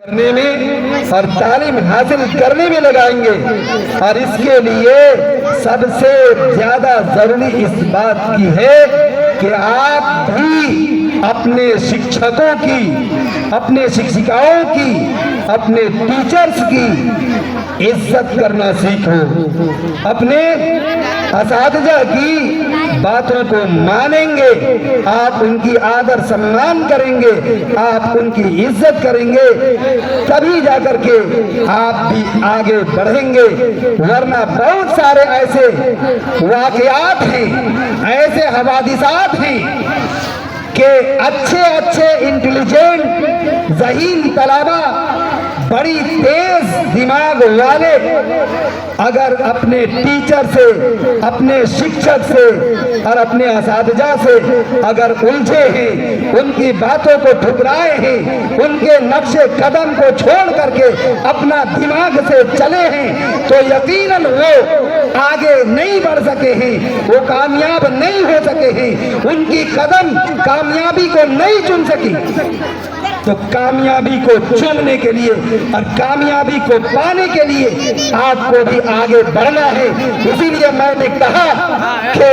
करने में और तालीम हासिल करने में लगाएंगे। और इसके लिए सबसे ज्यादा जरूरी इस बात की है कि आप भी अपने शिक्षकों की, अपने शिक्षिकाओं की, अपने टीचर्स की इज्जत करना सीखो, अपने असातिज़ा की बातों को मानेंगे, आप उनकी आदर सम्मान करेंगे, आप उनकी इज्जत करेंगे, तभी जाकर के आप भी आगे बढ़ेंगे। वरना बहुत सारे ऐसे वाक़यात हैं, ऐसे हवादिसात हैं कि अच्छे अच्छे इंटेलिजेंट ज़हीन तलबा, बड़ी तेज दिमाग वाले अगर अपने टीचर से, अपने शिक्षक से और अपने असातिज़ा से अगर उलझे हैं, उनकी बातों को ठुकराए हैं, उनके नक्शे कदम को छोड़ करके अपना दिमाग से चले हैं, तो यकीनन वो आगे नहीं बढ़ सके हैं, वो कामयाब नहीं हो सके हैं, उनकी कदम कामयाबी को नहीं चुन सकी। तो कामयाबी को चुनने के लिए और कामयाबी को पाने के लिए आपको भी आगे बढ़ना है। इसीलिए मैंने कहा कि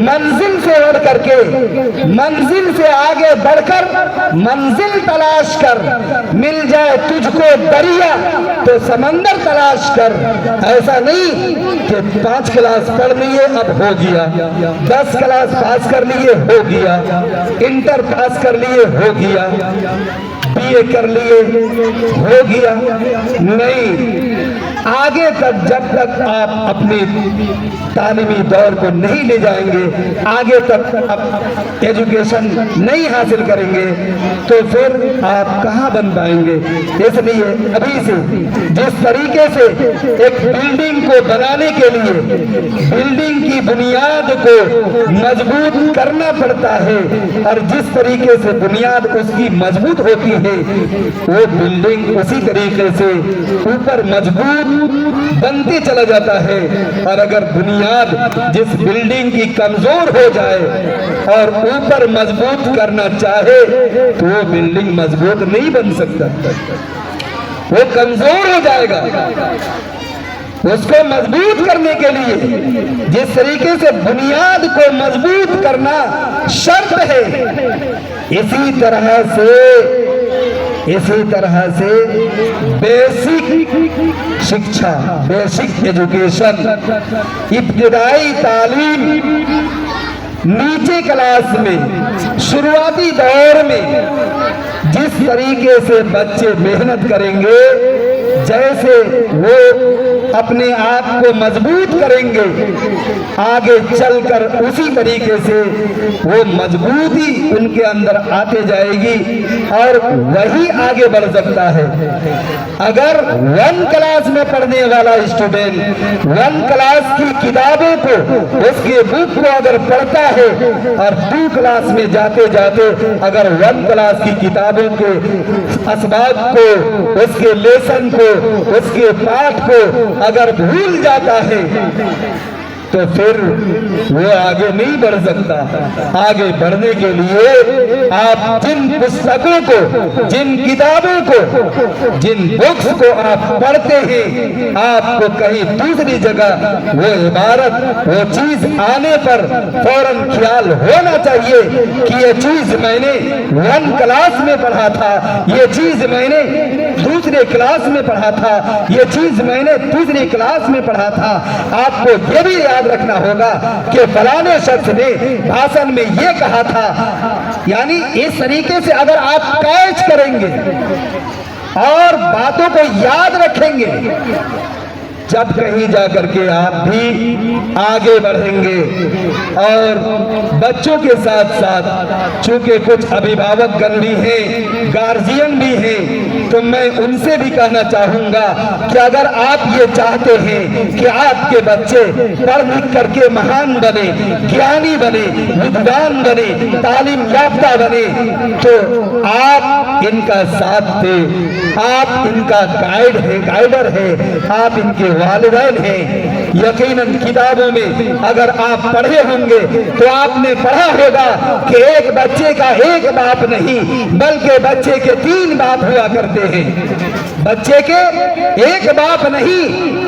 मंजिल से बढ़ करके, मंजिल से आगे बढ़कर मंजिल तलाश कर, मिल जाए तुझको दरिया तो समंदर तलाश कर। ऐसा नहीं कि 5 क्लास पढ़ लिए अब हो गया, 10 क्लास पास कर लिए हो गया, इंटर पास कर लिए हो गया, बीए कर लिए हो गया। नहीं, आगे तक जब तक आप अपने तालीमी दौर को नहीं ले जाएंगे, आगे तक आप एजुकेशन नहीं हासिल करेंगे, तो फिर आप कहाँ बन पाएंगे। इसलिए अभी से जिस तरीके से एक बिल्डिंग को बनाने के लिए बिल्डिंग की बुनियाद को मजबूत करना पड़ता है, और जिस तरीके से बुनियाद उसकी मजबूत होती है, वो बिल्डिंग उसी तरीके से ऊपर मजबूत बनते चला जाता है। और अगर बुनियाद जिस बिल्डिंग की कमजोर हो जाए और ऊपर मजबूत करना चाहे, तो वो बिल्डिंग मजबूत नहीं बन सकता, वो कमजोर हो जाएगा। उसको मजबूत करने के लिए जिस तरीके से बुनियाद को मजबूत करना शर्त है, इसी तरह से बेसिक शिक्षा, बेसिक एजुकेशन, इब्तिदाई तालीम नीचे क्लास में, शुरुआती दौर में जिस तरीके से बच्चे मेहनत करेंगे, जैसे वो अपने आप को मजबूत करेंगे, आगे चलकर उसी तरीके से वो मजबूती उनके अंदर आते जाएगी और वही आगे बढ़ सकता है। अगर 1 क्लास में पढ़ने वाला स्टूडेंट 1 क्लास की किताबों को, उसके बुक को अगर पढ़ता है और 2 क्लास में जाते जाते अगर 1 क्लास की किताबों के असबाब को, उसके लेसन को, उसके पाठ को अगर भूल जाता है, तो फिर वो आगे नहीं बढ़ सकता। आगे बढ़ने के लिए आप जिन पुस्तकों को, जिन किताबों को, जिन बुक्स को आप पढ़ते हैं, आपको कहीं दूसरी जगह वो इबारत, वो चीज आने पर फौरन ख्याल होना चाहिए कि ये चीज मैंने 1 क्लास में पढ़ा था, ये चीज मैंने दूसरे क्लास में पढ़ा था, ये चीज मैंने तीसरी क्लास में पढ़ा था। आपको ये भी याद रखना होगा कि फलाने शख्स ने भाषण में ये कहा था। यानी इस तरीके से अगर आप कैच करेंगे और बातों को याद रखेंगे, जब कहीं जाकर के आप भी आगे बढ़ेंगे। और बच्चों के साथ साथ चूंकि कुछ अभिभावकगण भी हैं, गार्जियन भी हैं, तो मैं उनसे भी कहना चाहूंगा कि अगर आप ये चाहते हैं कि आपके बच्चे पढ़ लिख करके महान बने, ज्ञानी बने, विद्वान बने, तालीम याफ्ता बने, तो आप इनका साथ दें, आप इनका गाइडर है, आप इनके वालिदैन हैं। यकीनन किताबों में अगर आप पढ़े होंगे तो आपने पढ़ा होगा कि एक बच्चे का एक बाप नहीं बल्कि बच्चे के 3 बाप हुआ करते हैं। बच्चे के एक बाप नहीं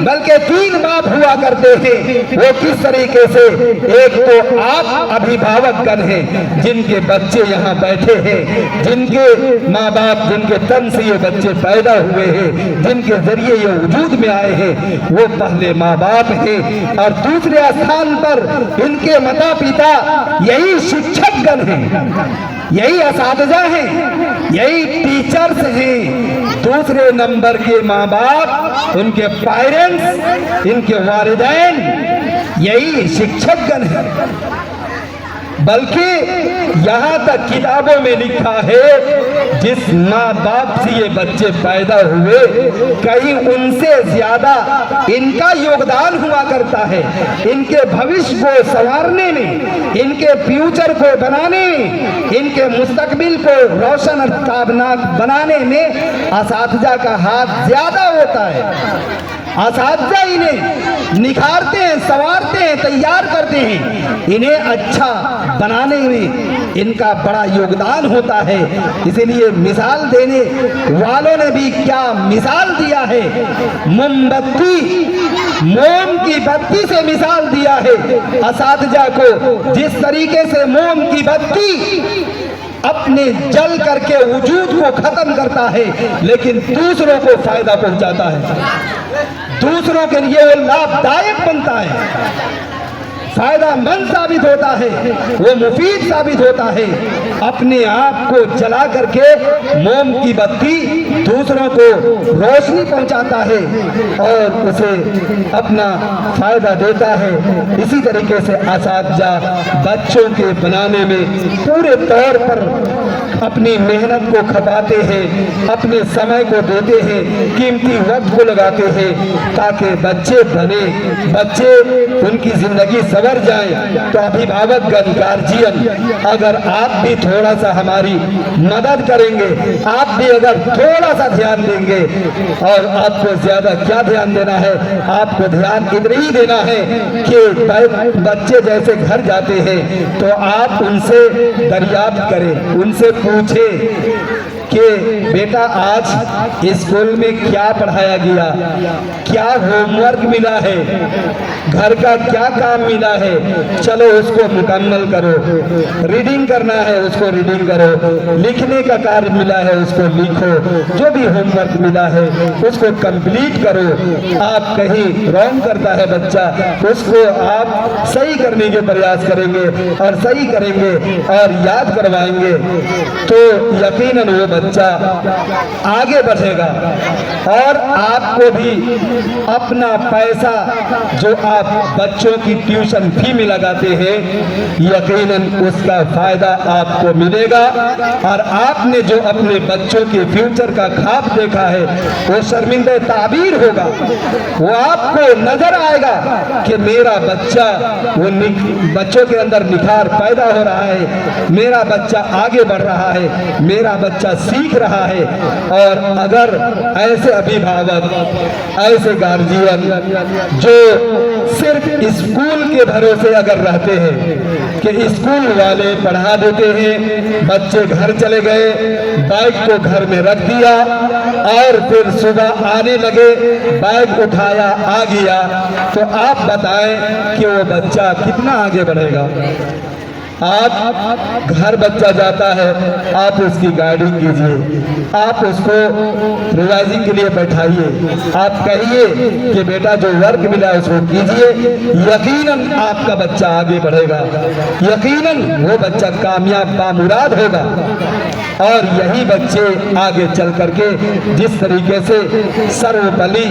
बल्कि 3 बाप हुआ करते हैं। वो किस तरीके से? एक तो आप अभिभावकगण हैं जिनके बच्चे यहाँ बैठे हैं, जिनके माँ बाप जिनके तन से ये बच्चे पैदा हुए हैं, जिनके जरिए ये वजूद में आए हैं, वो पहले माँ बाप हैं। और दूसरे स्थान पर इनके माता पिता यही शिक्षकगण हैं, यही असातिज़ा हैं, यही टीचर्स हैं। दूसरे नंबर के माँ बाप, उनके पेरेंट्स, इनके वालिदैन यही शिक्षकगण हैं। बल्कि यहाँ तक किताबों में लिखा है जिस माँ बाप से ये बच्चे पैदा हुए कहीं उनसे ज्यादा इनका योगदान हुआ करता है इनके भविष्य को संवारने में, इनके फ्यूचर को बनाने में, इनके मुस्तकबिल को रोशन और ताबनाक बनाने में असातिज़ा का हाथ ज्यादा होता है। असातिज़ा इन्हें निखारते हैं, संवारते हैं, तैयार करते हैं। इन्हें अच्छा बनाने में इनका बड़ा योगदान होता है। इसीलिए मिसाल देने वालों ने भी क्या मिसाल दिया है? मोमबत्ती, मोम की बत्ती से मिसाल दिया है असातिज़ा को। जिस तरीके से मोम की बत्ती अपने जल करके वजूद को खत्म करता है लेकिन दूसरों को फायदा पहुंचाता है, दूसरों के लिए वो लाभदायक बनता है, फायदामंद साबित होता है, वो मुफीद साबित होता है। अपने आप को जला करके मोम की बत्ती दूसरों को रोशनी पहुंचाता है और उसे अपना फायदा देता है। इसी तरीके से असातिज़ा बच्चों के बनाने में पूरे तौर पर अपनी मेहनत को खपाते हैं, अपने समय को देते हैं, कीमती वक्त को लगाते हैं ताकि बच्चे बने, बच्चे उनकी जिंदगी सवर जाए। तो अभिभावकगण, गार्जियन, अगर आप भी थोड़ा सा हमारी मदद करेंगे, आप भी अगर थोड़ा सा ध्यान देंगे, और आपको ज्यादा क्या ध्यान देना है, आपको ध्यान इतना ही देना है कि बच्चे जैसे घर जाते हैं तो आप उनसे दरियाफ्त करें, उनसे पूछें कि बेटा आज स्कूल में क्या पढ़ाया गया, क्या होमवर्क मिला है, घर का क्या काम मिला है, चलो उसको मुकम्मल करो। रीडिंग करना है उसको रीडिंग करो, लिखने का कार्य मिला है उसको लिखो, जो भी होमवर्क मिला है उसको कंप्लीट करो। आप कहीं रॉन्ग करता है बच्चा, उसको आप सही करने के प्रयास करेंगे और सही करेंगे और याद करवाएंगे तो यकीनन वो बच्चा आगे बढ़ेगा और आपको भी अपना पैसा जो आप बच्चों की ट्यूशन फी में लगाते हैं यकीनन उसका फायदा आपको मिलेगा। और आपने जो अपने बच्चों के फ्यूचर का ख्वाब देखा है वो शर्मिंदा ताबीर होगा। वो आपको नजर आएगा कि मेरा बच्चा, वो बच्चों के अंदर निखार पैदा हो रहा है, मेरा बच्चा आगे बढ़ रहा है, मेरा बच्चा सीख रहा है। और अगर ऐसे अभिभावक, ऐसे गार्जियन जो सिर्फ स्कूल के भरोसे अगर रहते हैं कि स्कूल वाले पढ़ा देते हैं, बच्चे घर चले गए, बैग को घर में रख दिया और फिर सुबह आने लगे, बैग उठाया आ गया, तो आप बताएं कि वो बच्चा कितना आगे बढ़ेगा। आप घर बच्चा जाता है, आप उसकी गाइडिंग कीजिए, आप उसको रिवाइजिंग के लिए बैठाइए, आप कहिए कि बेटा जो वर्क मिला है उसको कीजिए, यकीनन आपका बच्चा आगे बढ़ेगा, यकीनन वो बच्चा कामयाब बामुराद होगा। और यही बच्चे आगे चल करके जिस तरीके से सर्वपल्ली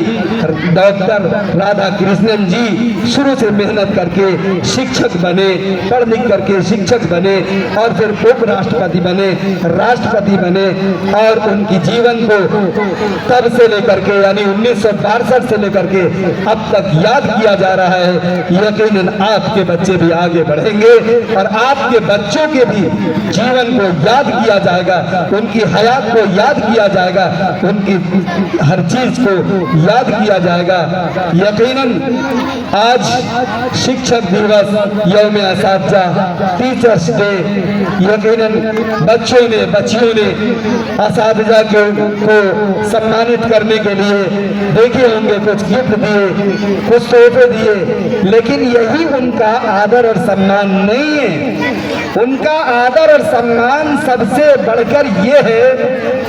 डॉक्टर राधा कृष्णन जी शुरू से मेहनत करके शिक्षक बने, पढ़ लिख करके शिक्षक बने और फिर उपराष्ट्रपति बने, राष्ट्रपति बने और उनकी जीवन को तब से लेकर के यानी 1962 से लेकर के अब तक याद किया जा रहा है। यकीनन आपके बच्चे भी आगे बढ़ेंगे और आपके बच्चों के भी जीवन को याद किया जाएगा, उनकी हयात को याद किया जाएगा, उनकी हर चीज को याद किया जाएगा। यकीनन आज शिक्षक दिवस, यौम असातिज़ा, टीचर्स डे, यकीनन बच्चों ने बच्चियों ने असातिज़ा को सम्मानित करने के लिए देखे होंगे, कुछ गिफ्ट दिए, कुछ तोहफे दिए, लेकिन यही उनका आदर और सम्मान नहीं है। उनका आदर और सम्मान सबसे बढ़कर ये है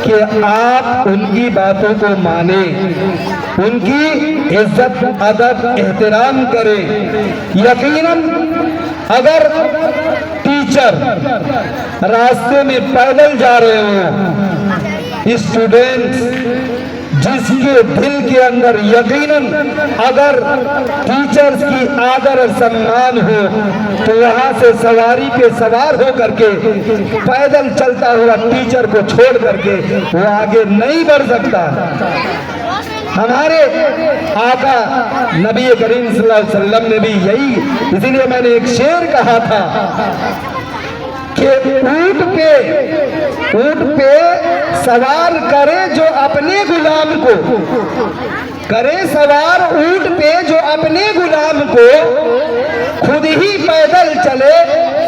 कि आप उनकी बातों को माने, उनकी इज्जत अदब एहतराम करें। यकीनन अगर टीचर रास्ते में पैदल जा रहे हो, स्टूडेंट्स जिसके दिल के अंदर यकीनन अगर टीचर्स की आदर और सम्मान हो तो वहां से सवारी पे सवार हो करके पैदल चलता हुआ टीचर को छोड़ करके वो आगे नहीं बढ़ सकता। हमारे आका नबी करीम सल्लल्लाहु अलैहि वसल्लम ने भी यही, इसीलिए मैंने एक शेर कहा था कि ऊंट पे सवार करे जो अपने गुलाम को, करे सवार ऊंट पे जो अपने गुलाम को, खुद ही पैदल चले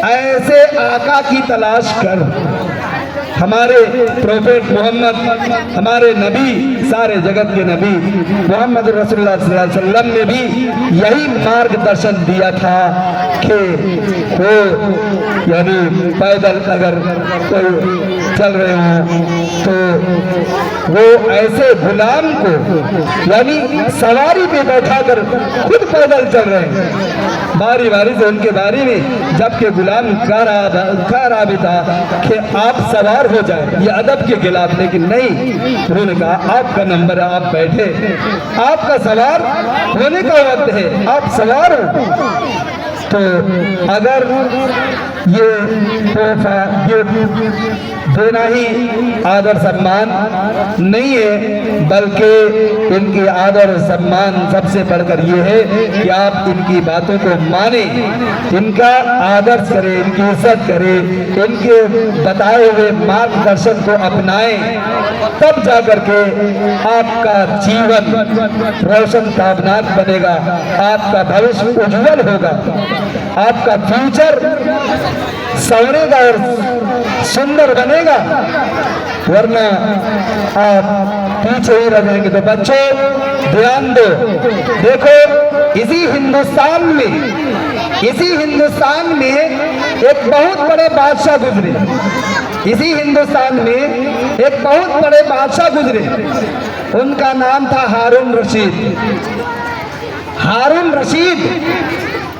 ऐसे आका की तलाश कर। हमारे प्रोफेट मोहम्मद, हमारे नबी, सारे जगत के नबी मोहम्मद रसूलुल्लाह सल्लल्लाहु अलैहि वसल्लम ने भी यही मार्गदर्शन दिया था कि वो यानी पैदल अगर कोई चल रहे हों तो वो ऐसे गुलाम को यानी सवारी पे बैठा कर खुद पैदल चल रहे हैं, बारी बारी से उनके बारी में, जबकि गुलाम कह रहा भी था कि आप सवार हो जाए, ये अदब के खिलाफ, लेकिन नहीं, उन्होंने कहा आपका नंबर है, आप बैठे, आपका सवार होने का वक्त है, आप सवार हो। तो अगर ये तोहफा देना ही आदर सम्मान नहीं है, बल्कि इनकी आदर सम्मान सबसे बढ़कर ये है कि आप इनकी बातों को माने, इनका आदर करें, इनकी इज्जत करें, इनके बताए हुए मार्गदर्शन को अपनाएं, तब जाकर के आपका जीवन रोशन ताबनाक बनेगा, आपका भविष्य उज्जवल होगा, आपका फ्यूचर संवरेगा और सुंदर बनेगा, वरना आप पीछे ही रह जाएंगे। तो बच्चों ध्यान दो, देखो इसी हिंदुस्तान में एक बहुत बड़े बादशाह गुजरे, इसी हिंदुस्तान में एक बहुत बड़े बादशाह गुजरे, उनका नाम था हारून रशीद। हारून रशीद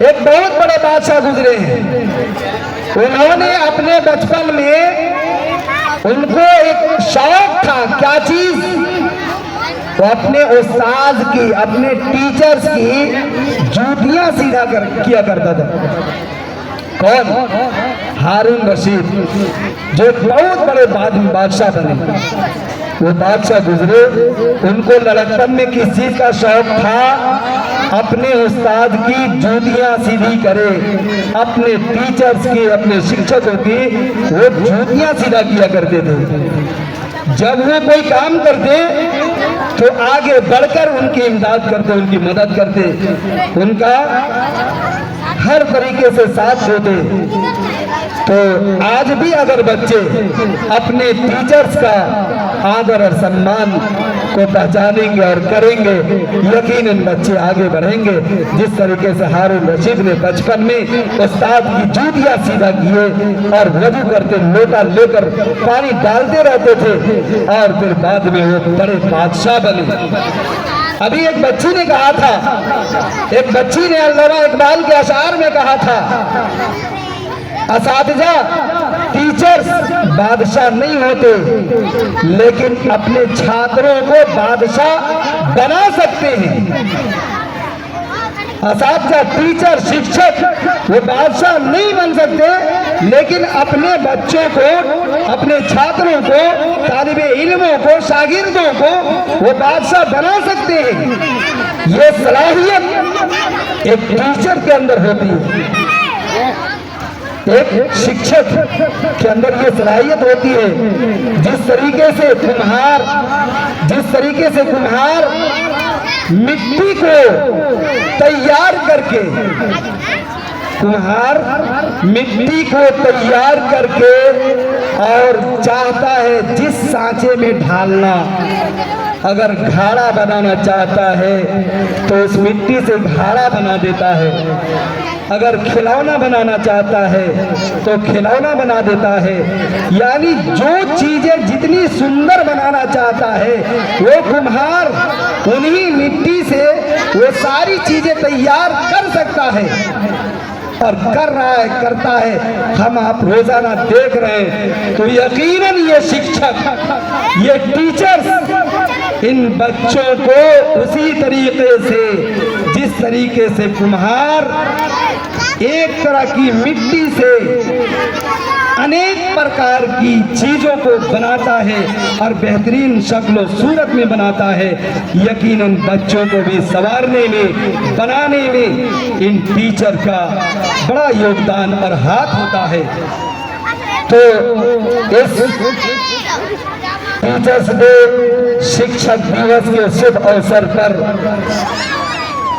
एक बहुत बड़े बादशाह गुजरे हैं। उन्होंने अपने बचपन में, उनको एक शौक था, क्या चीज, वो अपने उस्ताद की, अपने टीचर्स की जूतियां सीधा किया करता था। कौन? हारून रशीद, जो बहुत बड़े बादशाह बने। वो बादशाह गुजरे, उनको लड़कपन में किस चीज का शौक था? अपने उस्ताद की जूतियां सीधी करे, अपने टीचर्स की, अपने शिक्षकों की वो जूतियां सीधा किया करते थे। जब वो कोई काम करते तो आगे बढ़कर उनकी इमदाद करते, उनकी मदद करते, उनका हर तरीके से साथ देते। तो आज भी अगर बच्चे अपने टीचर्स का आदर और सम्मान को पहचानेंगे और करेंगे, यकीनन बच्चे आगे बढ़ेंगे। जिस तरीके से हारून रशीद ने बचपन में उस्ताद की जूतियां सीधा किए और वजू करते लोटा लेकर पानी डालते रहते थे और फिर बाद में वो बड़े बादशाह बने। अभी एक बच्ची ने कहा था, एक बच्ची ने अल्लामा इकबाल के अशार में कहा था, असातिज़ा टीचर्स बादशाह नहीं होते, लेकिन अपने छात्रों को बादशाह बना सकते हैं। असातिज़ा टीचर शिक्षक वो बादशाह नहीं बन सकते, लेकिन अपने बच्चों को, अपने छात्रों को, तालिबे इल्मों को, शागिर्दों को वो बादशाह बना सकते हैं। ये सलाहियत एक टीचर के अंदर होती है, एक शिक्षक के अंदर ये सलाहियत होती है। जिस तरीके से कुम्हार मिट्टी को तैयार करके और चाहता है जिस सांचे में ढालना, अगर घड़ा बनाना चाहता है तो उस मिट्टी से घड़ा बना देता है, अगर खिलौना बनाना चाहता है तो खिलौना बना देता है। यानी जो चीजें जितनी सुंदर बनाना चाहता है वो कुम्हार उन्हीं मिट्टी से वो सारी चीजें तैयार कर सकता है और कर रहा है, करता है। हम आप रोजाना देख रहे हैं। तो यकीनन ये शिक्षक, ये टीचर्स इन बच्चों को उसी तरीके से, जिस तरीके से कुम्हार एक तरह की मिट्टी से अनेक प्रकार की चीजों को बनाता है और बेहतरीन शक्ल सूरत में बनाता है, यकीनन बच्चों को भी संवारने में, बनाने में इन टीचर का बड़ा योगदान और हाथ होता है। तो इस टीचर्स डे, शिक्षक दिवस के शुभ अवसर पर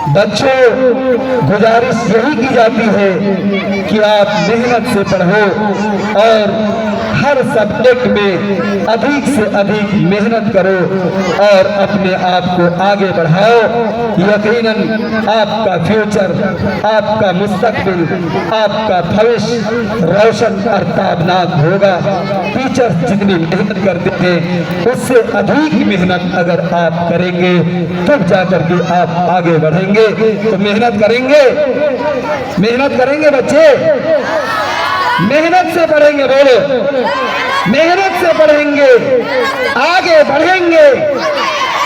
बच्चों, गुजारिश यही की जाती है कि आप मेहनत से पढ़ो और हर सब्जेक्ट में अधिक से अधिक मेहनत करो और अपने आप को आगे बढ़ाओ। यकीनन आपका फ्यूचर, आपका मुस्तकबिल, आपका भविष्य रोशन और ताबनाक होगा। टीचर्स जितनी मेहनत करते हैं उससे अधिक मेहनत अगर आप करेंगे तब जाकर के आप आगे बढ़ेंगे। तो मेहनत करेंगे बच्चे, मेहनत से पढ़ेंगे, बोलो मेहनत से पढ़ेंगे, आगे बढ़ेंगे।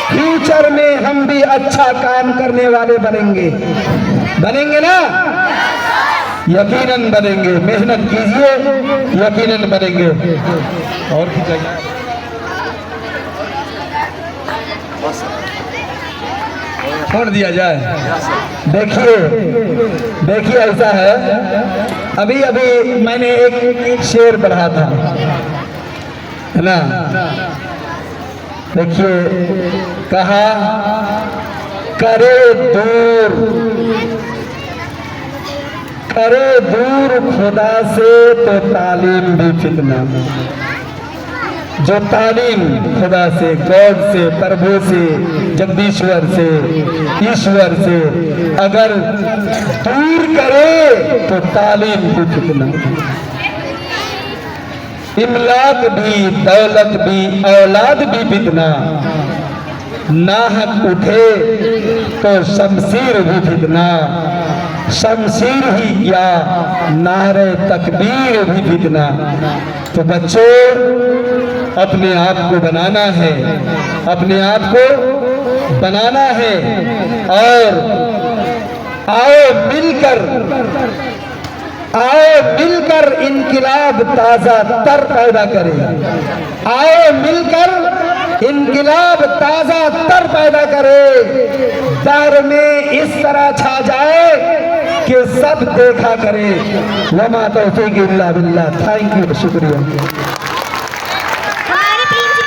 फ्यूचर में हम भी अच्छा काम करने वाले बनेंगे ना? यकीनन बनेंगे। मेहनत कीजिए, यकीनन बनेंगे। और की चाहिए? छोड़ दिया जाए। देखिए ऐसा है, अभी मैंने एक शेर पढ़ा था, है ना? देखिए, कहा करे दूर खुदा से तो तालीम भी फितना। जो तालीम खुदा से, गॉड से, प्रभु से, जगदीश्वर से, ईश्वर से अगर दूर करे तो तालीम भी फितना। इमलाक भी, दौलत भी, औलाद भी फितना। नाहक उठे तो शमशीर भी फितना। शमशीर ही क्या, नारे तकबीर भी फितना। तो बच्चों, अपने आप को बनाना है, अपने आप को बनाना है और आओ मिलकर इनकिलाब ताजा तर पैदा करें। आओ मिलकर इनकिलाब ताजा तर पैदा करे। दर में इस तरह छा जाए कि सब देखा करे। वमा तौफीक इल्ला बिल्लाह। थैंक यू, शुक्रिया।